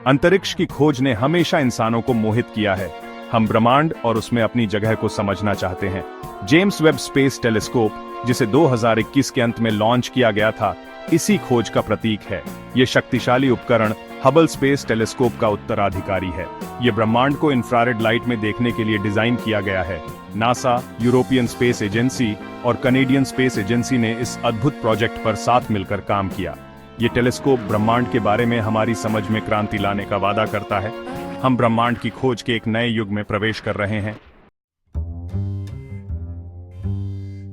अंतरिक्ष की खोज ने हमेशा इंसानों को मोहित किया है। हम ब्रह्मांड और उसमें अपनी जगह को समझना चाहते हैं। जेम्स वेब स्पेस टेलीस्कोप, जिसे 2021 के अंत में लॉन्च किया गया था, इसी खोज का प्रतीक है। ये शक्तिशाली उपकरण हबल स्पेस टेलीस्कोप का उत्तराधिकारी है। ये ब्रह्मांड को इंफ्रारेड लाइट में देखने के लिए डिजाइन किया गया है। नासा, यूरोपियन स्पेस एजेंसी और कनेडियन स्पेस एजेंसी ने इस अद्भुत प्रोजेक्ट पर साथ मिलकर काम किया। ये टेलीस्कोप ब्रह्मांड के बारे में हमारी समझ में क्रांति लाने का वादा करता है। हम ब्रह्मांड की खोज के एक नए युग में प्रवेश कर रहे हैं।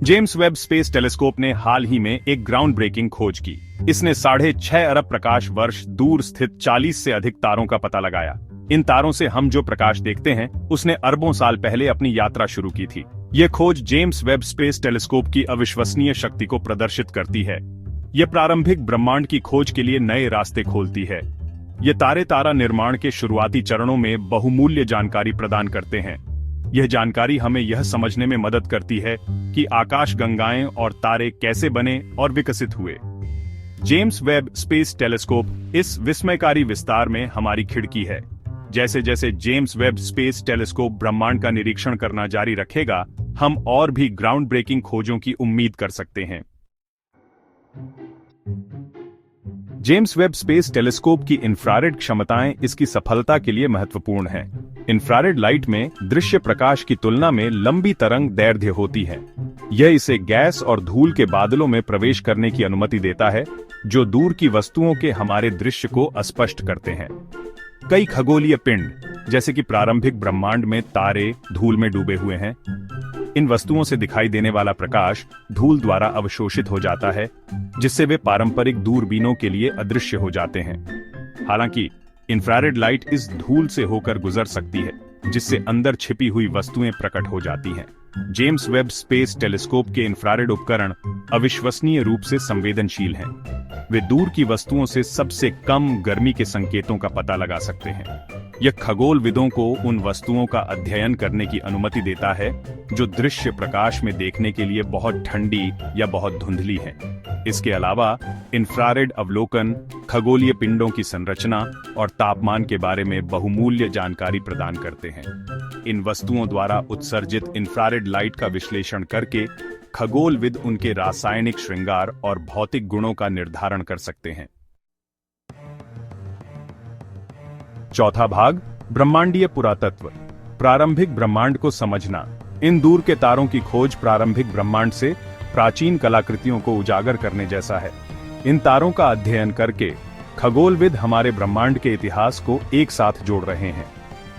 जेम्स वेब स्पेस टेलीस्कोप ने हाल ही में एक ग्राउंड ब्रेकिंग खोज की। इसने 6.5 अरब प्रकाश वर्ष दूर स्थित 40 से अधिक तारों का पता लगाया। इन तारों से हम जो प्रकाश देखते हैं, उसने अरबों साल पहले अपनी यात्रा शुरू की थी। यह खोज जेम्स वेब स्पेस टेलीस्कोप की अविश्वसनीय शक्ति को प्रदर्शित करती है। यह प्रारंभिक ब्रह्मांड की खोज के लिए नए रास्ते खोलती है। ये तारे तारा निर्माण के शुरुआती चरणों में बहुमूल्य जानकारी प्रदान करते हैं। यह जानकारी हमें यह समझने में मदद करती है कि आकाशगंगाएं और तारे कैसे बने और विकसित हुए। जेम्स वेब स्पेस टेलीस्कोप इस विस्मयकारी विस्तार में हमारी खिड़की है। जैसे जैसे जेम्स वेब स्पेस टेलीस्कोप ब्रह्मांड का निरीक्षण करना जारी रखेगा, हम और भी ग्राउंड ब्रेकिंग खोजों की उम्मीद कर सकते हैं। जेम्स वेब स्पेस टेलीस्कोप की इंफ्रारेड क्षमताएं इसकी सफलता के लिए महत्वपूर्ण हैं। इंफ्रारेड लाइट में दृश्य प्रकाश की तुलना में लंबी तरंग दैर्ध्य होती है। यह इसे गैस और धूल के बादलों में प्रवेश करने की अनुमति देता है, जो दूर की वस्तुओं के हमारे दृश्य को अस्पष्ट करते हैं। कई खगोलीय पिंड, जैसे कि प्रारंभिक ब्रह्मांड में तारे, धूल में डूबे हुए हैं। इन वस्तुओं से दिखाई देने वाला प्रकाश धूल द्वारा अवशोषित हो जाता है, जिससे वे पारंपरिक दूरबीनों के लिए अदृश्य हो जाते हैं। हालांकि इंफ्रारेड लाइट इस धूल से होकर गुजर सकती है, जिससे अंदर छिपी हुई वस्तुएं प्रकट हो जाती हैं। जेम्स वेब स्पेस टेलीस्कोप के इंफ्रारेड उपकरण अविश्वसनीय रूप से संवेदनशील हैं। वे दूर की वस्तुओं से सबसे कम गर्मी के संकेतों का पता लगा सकते हैं। यह खगोलविदों को उन वस्तुओं का अध्ययन करने की अनुमति देता है जो दृश्य प्रकाश में देखने के लिए बहुत ठंडी या बहुत धुंधली हैं। इसके अलावा इंफ्रारेड अवलोकन खगोलीय पिंडों की संरचना और तापमान के बारे में बहुमूल्य जानकारी प्रदान करते हैं। इन वस्तुओं द्वारा उत्सर्जित इंफ्रारेड लाइट का विश्लेषण करके खगोलविद उनके रासायनिक श्रृंगार और भौतिक गुणों का निर्धारण कर सकते हैं। चौथा भाग, ब्रह्मांडीय पुरातत्व। प्रारंभिक ब्रह्मांड को समझना। इन दूर के तारों की खोज प्रारंभिक ब्रह्मांड से प्राचीन कलाकृतियों को उजागर करने जैसा है। इन तारों का अध्ययन करके खगोलविद हमारे ब्रह्मांड के इतिहास को एक साथ जोड़ रहे हैं।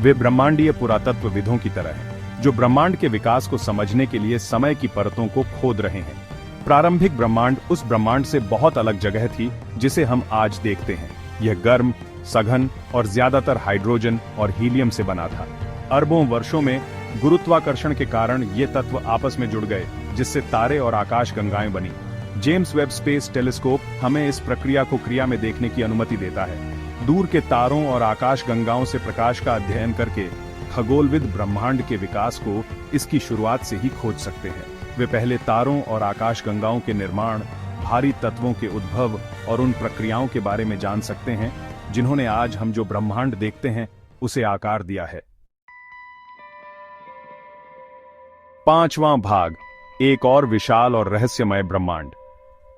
वे ब्रह्मांडीय पुरातत्वविदों की तरह हैं, जो ब्रह्मांड के विकास को समझने के लिए समय की परतों को खोद रहे हैं। प्रारंभिक ब्रह्मांड उस ब्रह्मांड से बहुत अलग जगह थी जिसे हम आज देखते हैं। यह गर्म, सघन और ज्यादातर हाइड्रोजन और हीलियम से बना था। अरबों वर्षों में गुरुत्वाकर्षण के कारण ये तत्व आपस में जुड़ गए, जिससे तारे और आकाशगंगाएं बनी। जेम्स वेब स्पेस टेलीस्कोप हमें इस प्रक्रिया को क्रिया में देखने की अनुमति देता है। दूर के तारों और आकाशगंगाओं से प्रकाश का अध्ययन करके खगोलविद ब्रह्मांड के विकास को इसकी शुरुआत से ही खोज सकते हैं। वे पहले तारों और आकाशगंगाओं के निर्माण, भारी तत्वों के उद्भव और उन प्रक्रियाओं के बारे में जान सकते हैं जिन्होंने आज हम जो ब्रह्मांड देखते हैं उसे आकार दिया है। पांचवां भाग, एक और विशाल और रहस्यमय ब्रह्मांड।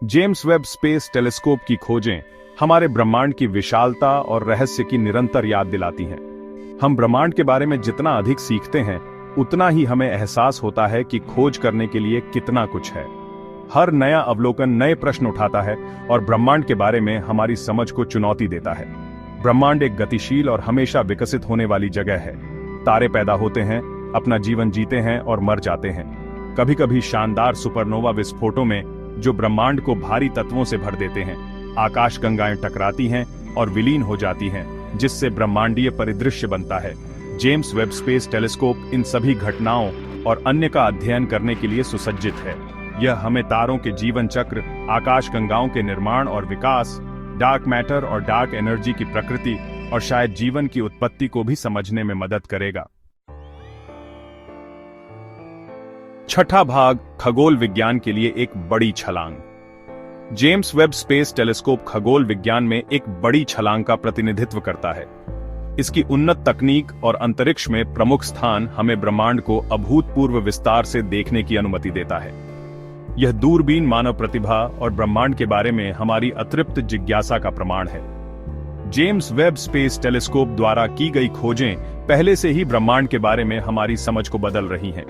जेम्स वेब स्पेस टेलीस्कोप की खोजें हमारे ब्रह्मांड की विशालता और रहस्य की निरंतर याद दिलाती हैं। हम ब्रह्मांड के बारे में जितना अधिक सीखते हैं, उतना ही हमें एहसास होता है कि खोज करने के लिए कितना कुछ है। हर नया अवलोकन नए प्रश्न उठाता है और ब्रह्मांड के बारे में हमारी समझ को चुनौती देता है। ब्रह्मांड एक गतिशील और हमेशा विकसित होने वाली जगह है। तारे पैदा होते हैं, अपना जीवन जीते हैं और मर जाते हैं। कभी कभी शानदार सुपरनोवा विस्फोटों में जो ब्रह्मांड को भारी तत्वों से भर देते हैं। आकाशगंगाएं टकराती हैं और विलीन हो जाती हैं, जिससे ब्रह्मांडीय परिदृश्य बनता है। जेम्स वेब स्पेस टेलीस्कोप इन सभी घटनाओं और अन्य का अध्ययन करने के लिए सुसज्जित है। यह हमें तारों के जीवन चक्र, आकाशगंगाओं के निर्माण और विकास, डार्क मैटर और डार्क एनर्जी की प्रकृति और शायद जीवन की उत्पत्ति को भी समझने में मदद करेगा। छठा भाग, खगोल विज्ञान के लिए एक बड़ी छलांग। जेम्स वेब स्पेस टेलीस्कोप खगोल विज्ञान में एक बड़ी छलांग का प्रतिनिधित्व करता है। इसकी उन्नत तकनीक और अंतरिक्ष में प्रमुख स्थान हमें ब्रह्मांड को अभूतपूर्व विस्तार से देखने की अनुमति देता है। यह दूरबीन मानव प्रतिभा और ब्रह्मांड के बारे में हमारी अतृप्त जिज्ञासा का प्रमाण है। जेम्स वेब स्पेस टेलीस्कोप द्वारा की गई खोजें पहले से ही ब्रह्मांड के बारे में हमारी समझ को बदल रही हैं।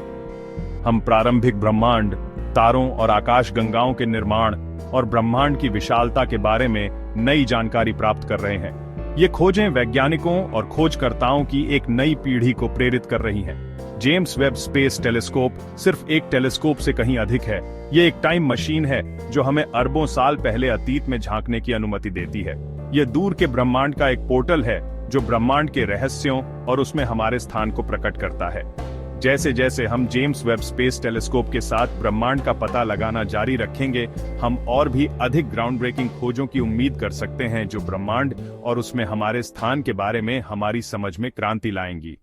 हम प्रारंभिक ब्रह्मांड, तारों और आकाशगंगाओं के निर्माण और ब्रह्मांड की विशालता के बारे में नई जानकारी प्राप्त कर रहे हैं। ये खोजें वैज्ञानिकों और खोजकर्ताओं की एक नई पीढ़ी को प्रेरित कर रही हैं। जेम्स वेब स्पेस टेलीस्कोप सिर्फ एक टेलीस्कोप से कहीं अधिक है। ये एक टाइम मशीन है जो हमें अरबों साल पहले अतीत में झांकने की अनुमति देती है। यह दूर के ब्रह्मांड का एक पोर्टल है जो ब्रह्मांड के रहस्यों और उसमें हमारे स्थान को प्रकट करता है। जैसे जैसे हम जेम्स वेब स्पेस टेलीस्कोप के साथ ब्रह्मांड का पता लगाना जारी रखेंगे, हम और भी अधिक ग्राउंड ब्रेकिंग खोजों की उम्मीद कर सकते हैं जो ब्रह्मांड और उसमें हमारे स्थान के बारे में हमारी समझ में क्रांति लाएंगी।